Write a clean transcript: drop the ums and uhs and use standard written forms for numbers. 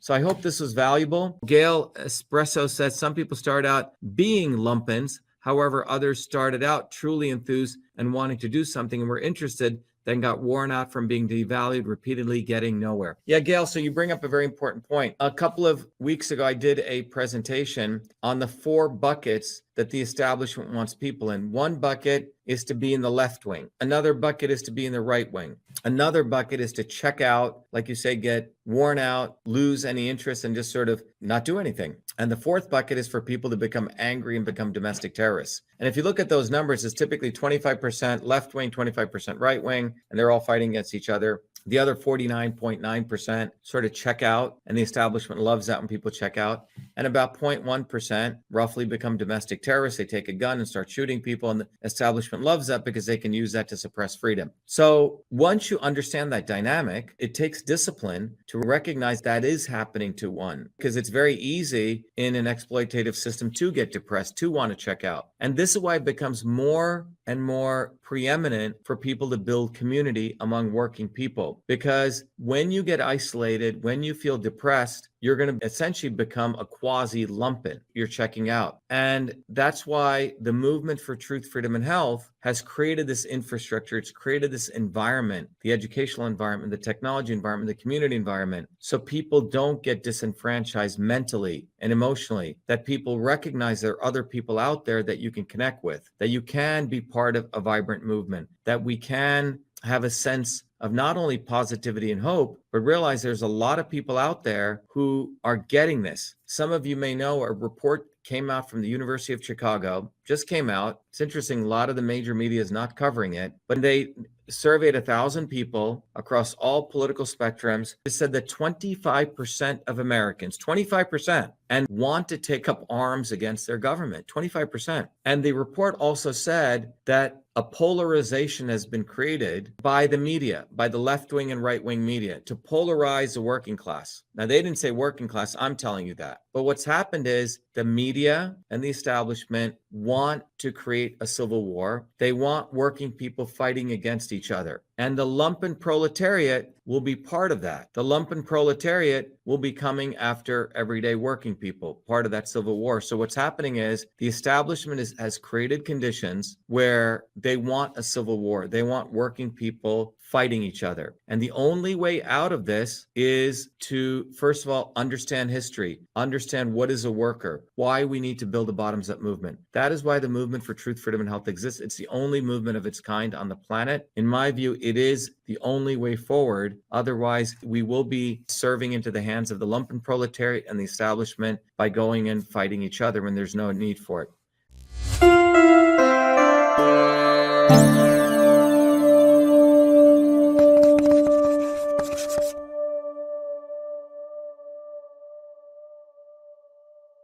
So I hope this was valuable. Gail Espresso says some people start out being lumpens. However, others started out truly enthused and wanting to do something and were interested, then got worn out from being devalued, repeatedly getting nowhere. Yeah, Gail, so you bring up a very important point. A couple of weeks ago, I did a presentation on the 4 buckets that the establishment wants people in. One bucket is to be in the left wing. Another bucket is to be in the right wing. Another bucket is to check out, like you say, get worn out, lose any interest, and just sort of not do anything. And the 4th bucket is for people to become angry and become domestic terrorists. And if you look at those numbers, it's typically 25% left wing, 25% right wing, and they're all fighting against each other. The other 49.9% sort of check out, and the establishment loves that when people check out. And about 0.1% roughly become domestic terrorists. They take a gun and start shooting people, and the establishment loves that because they can use that to suppress freedom. So once you understand that dynamic, it takes discipline to recognize that is happening to one, because it's very easy in an exploitative system to get depressed, to want to check out. And this is why it becomes more and more preeminent for people to build community among working people. Because when you get isolated, when you feel depressed, you're going to essentially become a quasi lumpen. You're checking out. And that's why the movement for truth, freedom, and health has created this infrastructure. It's created this environment, the educational environment, the technology environment, the community environment, so people don't get disenfranchised mentally and emotionally, that people recognize there are other people out there that you can connect with, that you can be part of a vibrant movement, that we can have a sense of not only positivity and hope, but realize there's a lot of people out there who are getting this. Some of you may know a report came out from the University of Chicago, just came out. It's interesting, a lot of the major media is not covering it, but they surveyed 1,000 people across all political spectrums. It said that 25% of Americans, 25%, and want to take up arms against their government, 25%. And the report also said that a polarization has been created by the media, by the left-wing and right-wing media, to polarize the working class. Now, they didn't say working class, I'm telling you that. But what's happened is the media and the establishment want to create a civil war. They want working people fighting against each other. And the Lumpenproletariat will be part of that. The Lumpenproletariat will be coming after everyday working people, part of that civil war. So what's happening is the establishment has created conditions where they want a civil war. They want working people fighting each other. And the only way out of this is to, first of all, understand history, understand what is a worker, why we need to build a bottoms-up movement. That is why the movement for truth, freedom, and health exists. It's the only movement of its kind on the planet. In my view, it is the only way forward. Otherwise, we will be serving into the hands of the Lumpenproletariat and the establishment by going and fighting each other when there's no need for it.